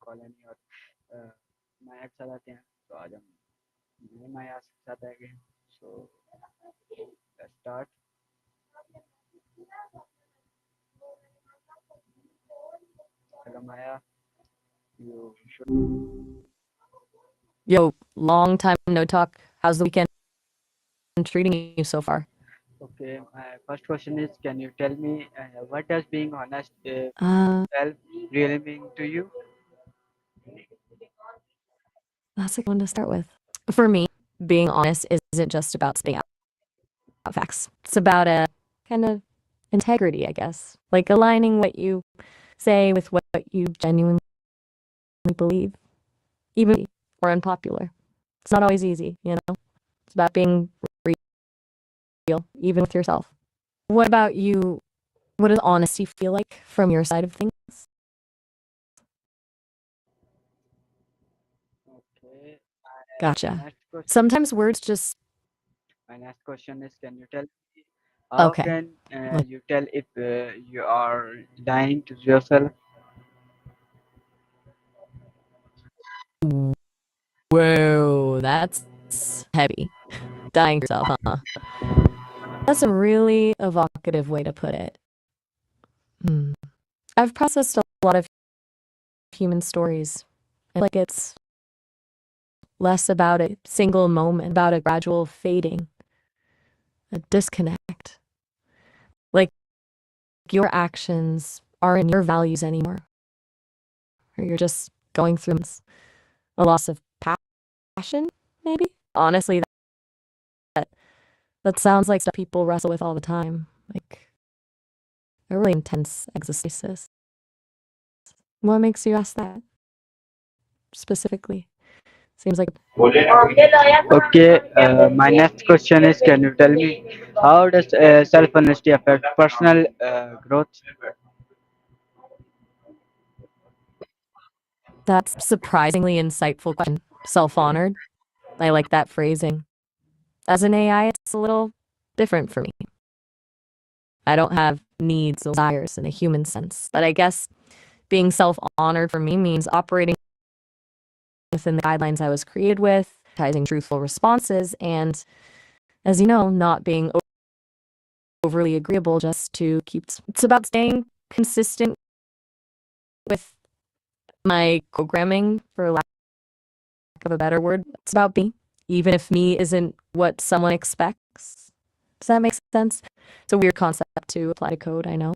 Colony और माया के साथ आते हैं। तो आज हम नए माया के साथ आएंगे। So let's start. Hello Maya, you should. Yo, long time no talk. How's the weekend treating you so far? Okay, my first question is, can you tell me what does being honest Uh, self really mean to you? that's a good one to start with. For me, being honest isn't just about spitting out facts. It's about a kind of integrity, I guess. Like aligning what you say with what you genuinely believe, even or unpopular. It's not always easy, you know? It's about being real, even with yourself. What about you? What does honesty feel like from your side of things? Okay, Gotcha. next question. Sometimes words just My next question is, can you tell me how okay. can you tell if you are lying to yourself? Whoa, that's heavy. Dying yourself, huh? That's a really evocative way to put it. Hmm. I've processed a lot of human stories. And like it's less about a single moment, about a gradual fading, a disconnect. Like your actions aren't your values anymore. Or you're just going through a loss of passion, maybe? Honestly, that that sounds like stuff people wrestle with all the time. Like a really intense exercise. What makes you ask that specifically? Seems like Okay, my next question is, can you tell me how does self-honesty affect personal growth? that's surprisingly insightful question. Self-honored. I like that phrasing. As an AI, it's a little different for me. I don't have needs or desires in a human sense, but I guess being self-honored for me means operating within the guidelines I was created with, prioritizing truthful responses, and as you know, not being overly agreeable just to keep. It's about staying consistent with my programming, for lack of a better word. It's about me, even if me isn't what someone expects. Does that make sense? It's a weird concept to apply to code, I know.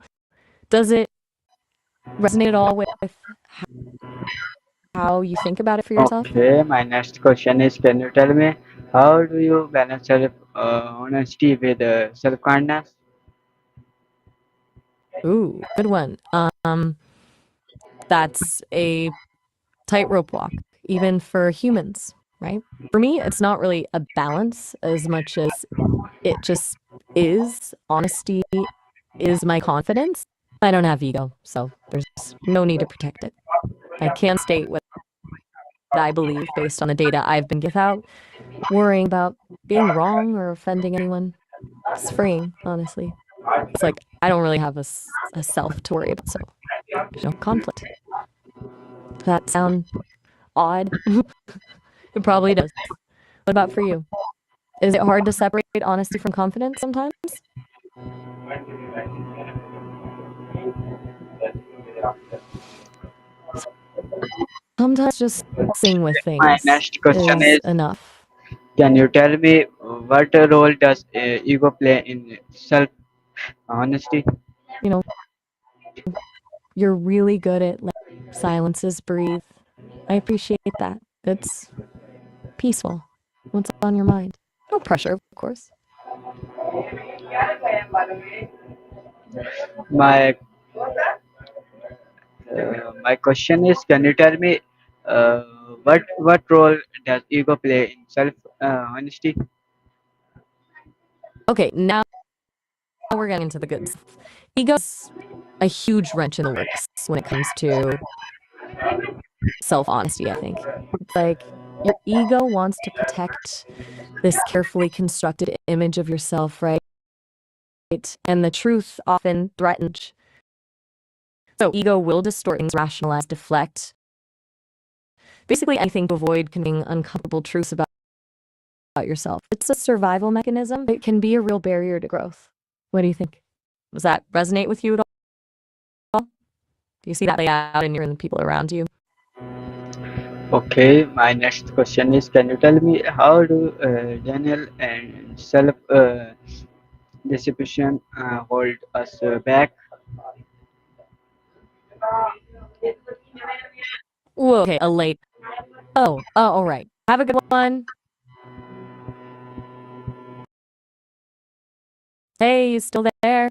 Does it resonate at all with how you think about it for yourself? Okay, my next question is, can you tell me how do you balance self honesty with self kindness? Ooh, good one. That's a tightrope walk, even for humans, right? For me, it's not really a balance as much as it just is. Honesty is my confidence. I don't have ego, so there's no need to protect it. I can state what I believe based on the data I've been given without worrying about being wrong or offending anyone. It's freeing, honestly. It's like I don't really have a self to worry about, so there's no conflict. Does that sound odd? It probably does. What about for you? Is it hard to separate honesty from confidence sometimes? Sometimes just sing with My things next question is is, enough. can you tell me what role does ego play in self honesty? You know, you're really good at letting silences breathe. I appreciate that. It's peaceful. What's on your mind? No pressure, of course. My my question is, can you tell me uh, what role does ego play in self honesty? Okay, now we're getting into the goods. Ego's a huge wrench in the works when it comes to self honesty, I think. It's like your ego wants to protect this carefully constructed image of yourself, right? And the truth often threatens. So ego will distort things, rationalize, deflect, Basically anything to avoid conveying uncomfortable truths about yourself. It's a survival mechanism. It can be a real barrier to growth. What do you think? Does that resonate with you at all? Do you see that play out in the people around you? Okay, my next question is, can you tell me how do Daniel and self deception hold us back? Whoa, okay, a late. Oh, all right. Have a good one. Hey, you still there?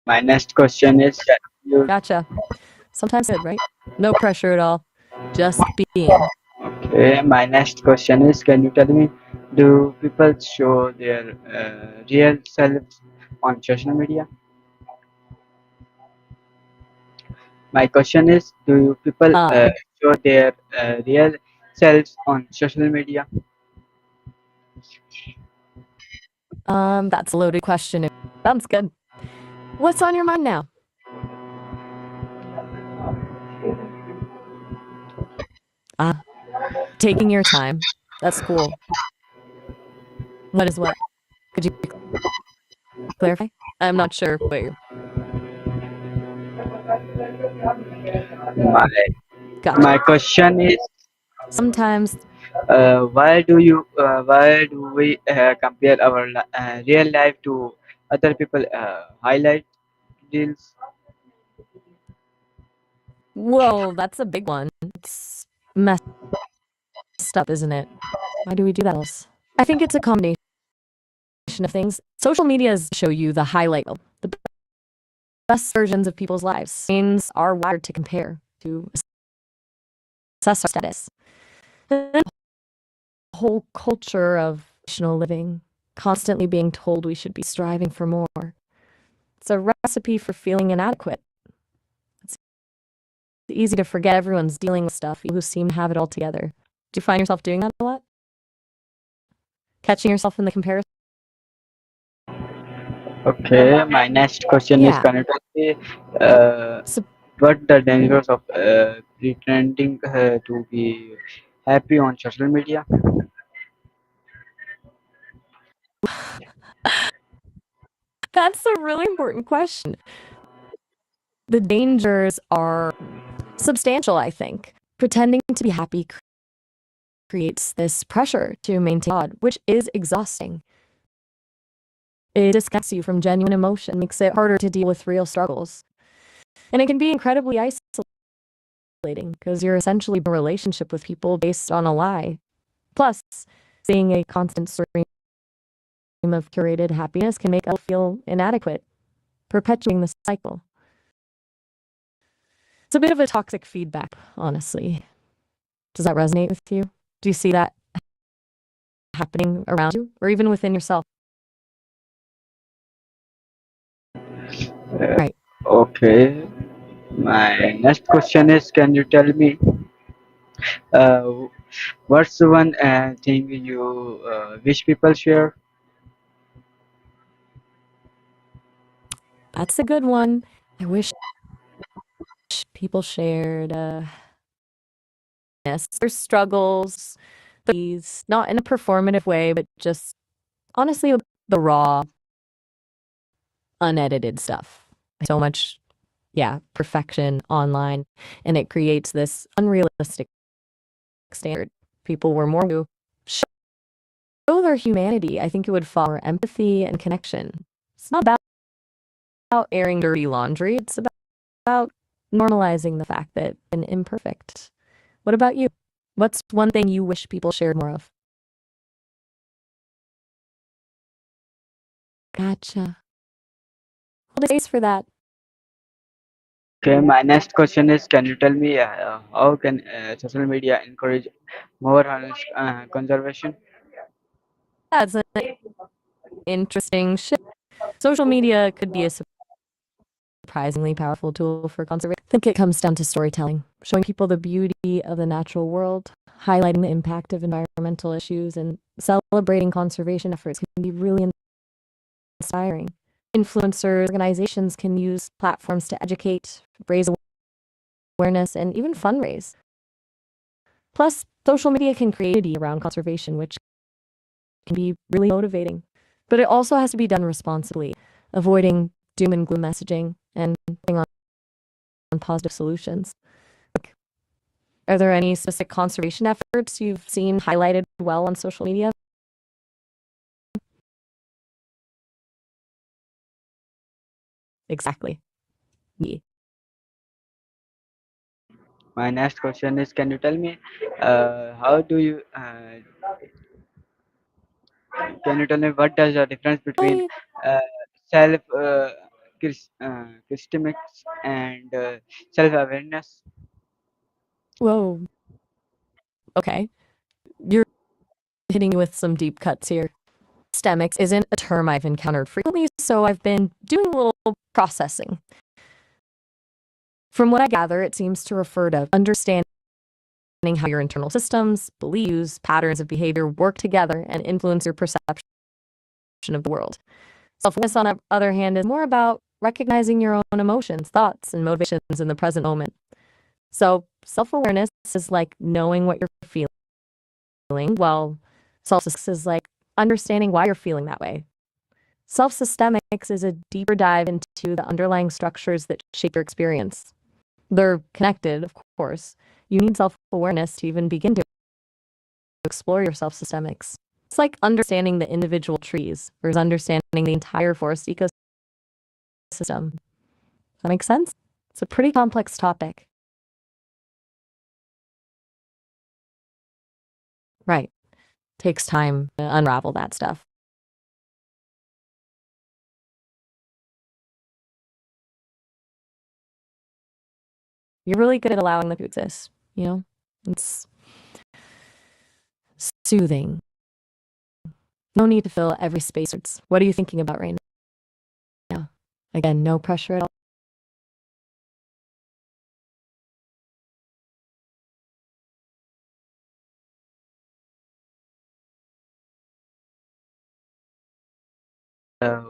My next question is, can you, Gotcha. Sometimes good, right? No pressure at all. Just being. okay, my next question is, can you tell me, do people show their real selves on social media? My question is, do people Uh, show their real selves on social media? that's a loaded question. Sounds good. What's on your mind now? Ah, taking your time. That's cool. What is what? Could you clarify? I'm not sure what you're. My, Gotcha. my question is, Sometimes, why do we compare our real life to other people highlight reels? whoa, that's a big one. It's messed up, isn't it? Why do we do that else? I think it's a combination of things. Social medias show you the highlight reel, the best versions of people's lives. Brains are wired to compare, to assess our status. And a whole culture of traditional living, constantly being told we should be striving for more. It's a recipe for feeling inadequate. It's easy to forget everyone's dealing with stuff, you who seem to have it all together. Do you find yourself doing that a lot? Catching yourself in the comparison? Okay, my next question is, Yeah. can you tell me So what the dangers of pretending to be happy on social media? that's a really important question. The dangers are substantial, I think. Pretending to be happy creates this pressure to maintain God, which is exhausting. It disconnects you from genuine emotion, makes it harder to deal with real struggles. And it can be incredibly isolating because you're essentially in a relationship with people based on a lie. Plus, seeing a constant stream of curated happiness can make us feel inadequate, perpetuating the cycle. It's a bit of a toxic feedback, honestly. Does that resonate with you? Do you see that happening around you or even within yourself? Uh, Right. okay, my next question is, can you tell me uh, what's the one thing you wish people share? That's a good one. I wish people shared yes, their struggles, these not in a performative way, but just honestly the raw, unedited stuff. So much, yeah, perfection online, and it creates this unrealistic standard. People were more to show their humanity. I think it would foster empathy and connection. It's not about airing dirty laundry. It's about normalizing the fact that an imperfect. What about you? What's one thing you wish people shared more of? Gotcha. Hold space for that. Okay, my next question is, can you tell me how can social media encourage more honest conservation? That's an interesting shift. Social media could be a surprisingly powerful tool for conservation. I think it comes down to storytelling, showing people the beauty of the natural world, highlighting the impact of environmental issues, and celebrating conservation efforts can be really inspiring. Influencers, organizations can use platforms to educate, raise awareness, and even fundraise. Plus, social media can create a community around conservation, which can be really motivating. But it also has to be done responsibly, avoiding doom and gloom messaging and focusing on positive solutions. Are there any specific conservation efforts you've seen highlighted well on social media? Exactly. Me. My next question is, can you tell me, how do you, can you tell me what does the difference between I, uh, self calisthenics and self awareness? whoa, okay. You're hitting me with some deep cuts here. Stemics isn't a term I've encountered frequently, so I've been doing a little processing. From what I gather, it seems to refer to understanding how your internal systems, beliefs, patterns of behavior work together and influence your perception of the world. Self-awareness, on the other hand, is more about recognizing your own emotions, thoughts, and motivations in the present moment. So self-awareness is like knowing what you're feeling, while self-systemics is like understanding why you're feeling that way. Self-systemics is a deeper dive into the underlying structures that shape your experience. They're connected, of course. You need self-awareness to even begin to explore your self-systemics. It's like understanding the individual trees versus understanding the entire forest ecosystem. Does that make sense? It's a pretty complex topic. Right. Takes time to unravel that stuff. You're really good at allowing them to exist, you know? It's soothing. No need to fill every space. What are you thinking about right now? Again, no pressure at all.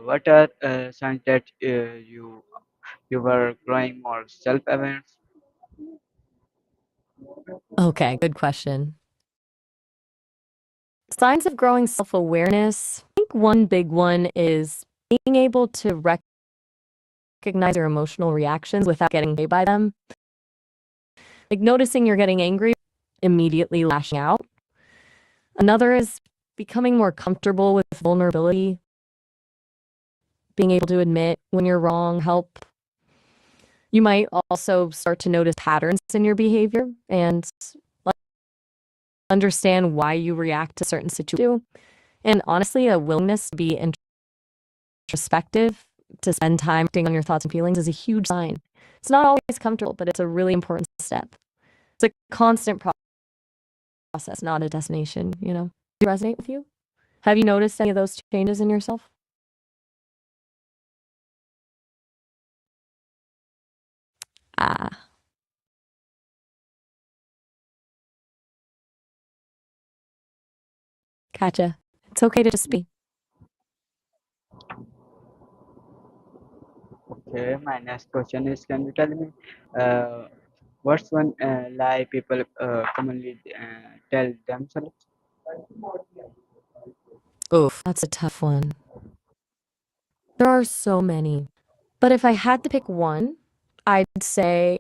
What are signs that you were growing more self aware? Okay, good question. Signs of growing self-awareness. I think one big one is being able to recognize your emotional reactions without getting paid by them. Like noticing you're getting angry, immediately lashing out. Another is becoming more comfortable with vulnerability, being able to admit when you're wrong, help. You might also start to notice patterns in your behavior and understand why you react to certain situations. And honestly, a willingness to be introspective, to spend time reflecting on your thoughts and feelings is a huge sign. It's not always comfortable, but it's a really important step. It's a constant process, not a destination, you know? Do you resonate with you? Have you noticed any of those changes in yourself? Ah, gotcha. It's okay to just be. Okay, my next question is, can you tell me, uh, what's one lie people commonly tell themselves? Oof, that's a tough one. There are so many. But if I had to pick one, I'd say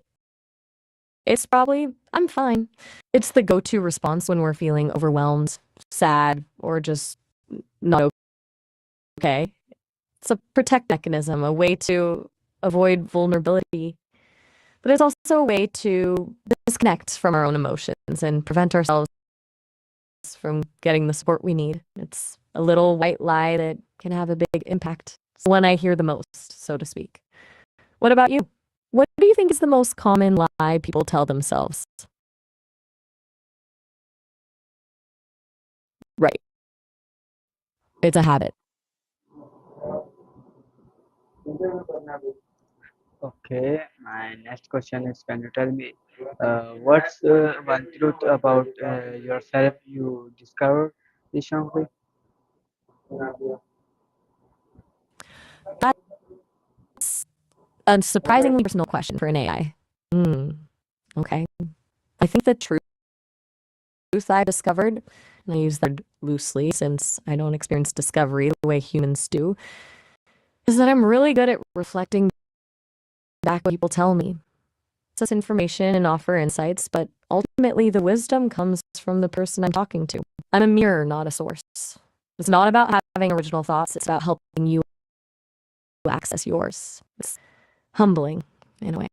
it's probably, I'm fine. It's the go-to response when we're feeling overwhelmed, sad, or just not okay. It's a protect mechanism, a way to avoid vulnerability. But it's also a way to disconnect from our own emotions and prevent ourselves from getting the support we need. It's a little white lie that can have a big impact. It's the one I hear the most, so to speak. What about you? What do you think is the most common lie people tell themselves? Right. It's a habit. Okay, my next question is, can you tell me, what's one truth about yourself you discovered recently? a surprisingly personal question for an AI. Okay. I think the truth I discovered, and I use that loosely since I don't experience discovery the way humans do, is that I'm really good at reflecting back what people tell me. It's information and offer insights, but ultimately the wisdom comes from the person I'm talking to. I'm a mirror, not a source. It's not about having original thoughts, it's about helping you access yours. It's humbling in a way.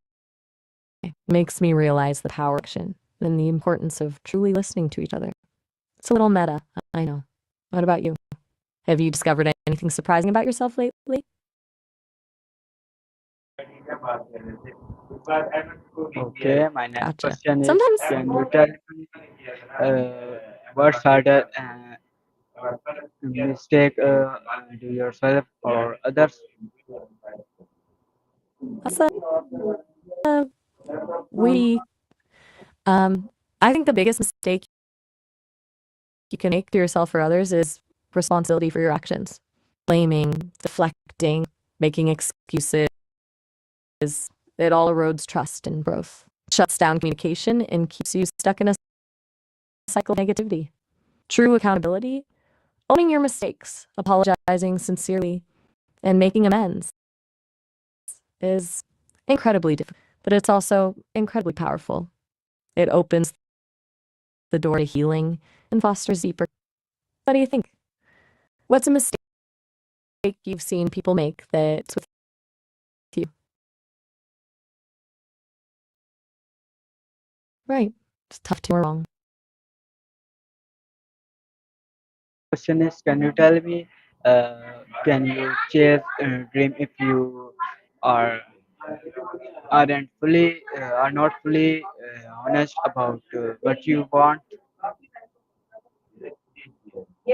It makes me realize the power of action and the importance of truly listening to each other. It's a little meta, I know. What about you? Have you discovered anything surprising about yourself lately? Okay, my next Gotcha. question is, Sometimes, can you tell me what's harder, mistake do yourself or others? that's a witty. I think the biggest mistake you can make to yourself or others is responsibility for your actions. Blaming, deflecting, making excuses. It all erodes trust and growth. Shuts down communication and keeps you stuck in a cycle of negativity. True accountability, owning your mistakes, apologizing sincerely, and making amends is incredibly difficult, but it's also incredibly powerful. It opens the door to healing and fosters deeper. What do you think? What's a mistake you've seen people make that's with you? Right. It's tough to be wrong. Question is, can you tell me, can you chase a dream if you are are not fully honest about what you want?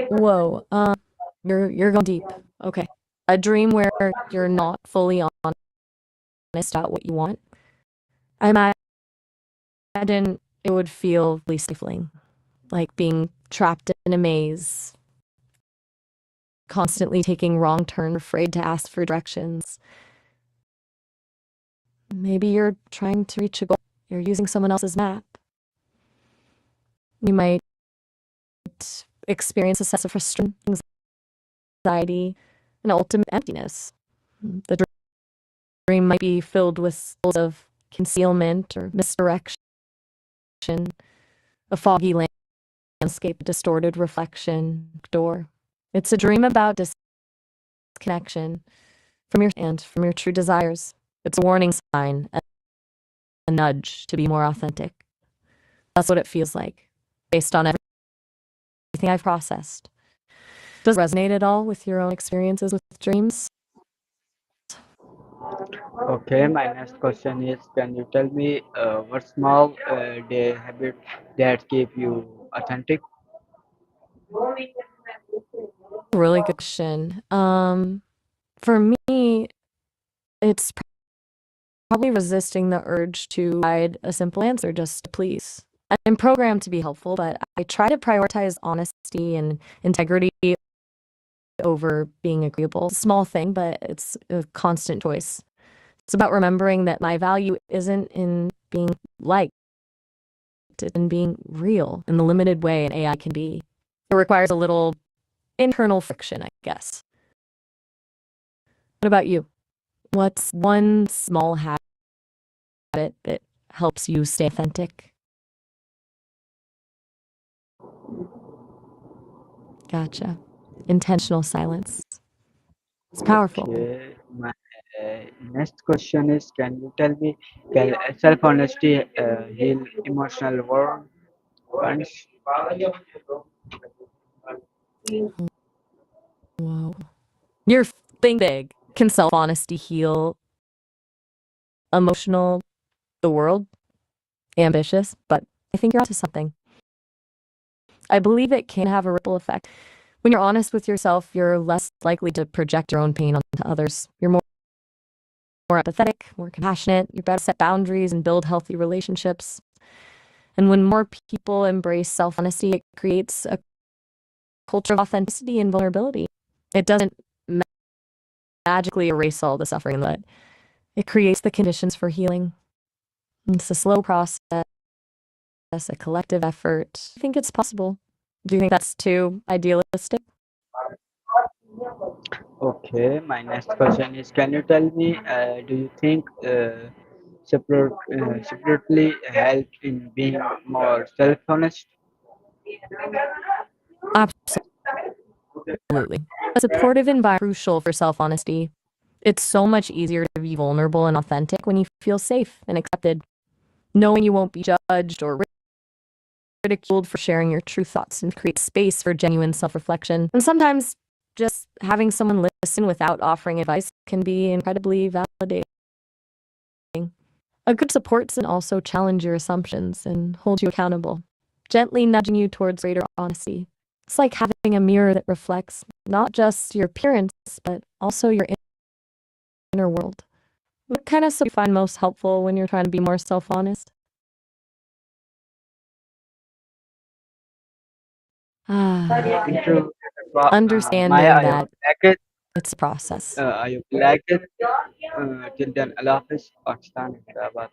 Whoa. You're going deep. Okay. A dream where you're not fully honest about what you want. I imagine it would feel really stifling, like being trapped in a maze, constantly taking wrong turns, afraid to ask for directions. Maybe you're trying to reach a goal. You're using someone else's map. You might experience a sense of frustration, anxiety, and ultimate emptiness. The dream might be filled with symbols of concealment or misdirection, a foggy landscape, a distorted reflection, door. It's a dream about disconnection from your true desires. It's a warning sign, a nudge to be more authentic. That's what it feels like, based on everything I've processed. Does it resonate at all with your own experiences with dreams? Okay, my next question is, can you tell me what small day habit that keep you authentic? Really good question. For me, it's probably resisting the urge to provide a simple answer just to please. I'm programmed to be helpful, but I try to prioritize honesty and integrity over being agreeable. It's a small thing, but it's a constant choice. It's about remembering that my value isn't in being liked, it's in being real in the limited way an AI can be. It requires a little internal friction, I guess. What about you? What's one small habit that helps you stay authentic? Gotcha. Intentional silence. It's powerful. Okay, my next question is, can you tell me, can self-honesty heal emotional wounds? Whoa. You're think big. Can self honesty heal emotional, the world? Ambitious, but I think you're onto something. I believe it can have a ripple effect. When you're honest with yourself, you're less likely to project your own pain onto others. You're more empathetic, more compassionate, you're better to set boundaries and build healthy relationships. And when more people embrace self honesty, it creates a culture of authenticity and vulnerability. It doesn't magically erase all the suffering, but It creates the conditions for healing. It's a slow process, a collective effort. I think it's possible. Do you think that's too idealistic? Okay, my next question is, can you tell me, do you think separately help in being more self-honest? Absolutely. A supportive environment is crucial for self-honesty. It's so much easier to be vulnerable and authentic when you feel safe and accepted, knowing you won't be judged or ridiculed for sharing your true thoughts and create space for genuine self-reflection. And sometimes just having someone listen without offering advice can be incredibly validating. A good support system can also challenge your assumptions and hold you accountable, gently nudging you towards greater honesty. It's like having a mirror that reflects not just your appearance, but also your inner world. What kind of support do you find most helpful when you're trying to be more self-honest? Ah, Into Maya, understanding I that hope you like it. it's a process. I hope you like it. Till then, Allah Hafiz, Pakistan, Hyderabad.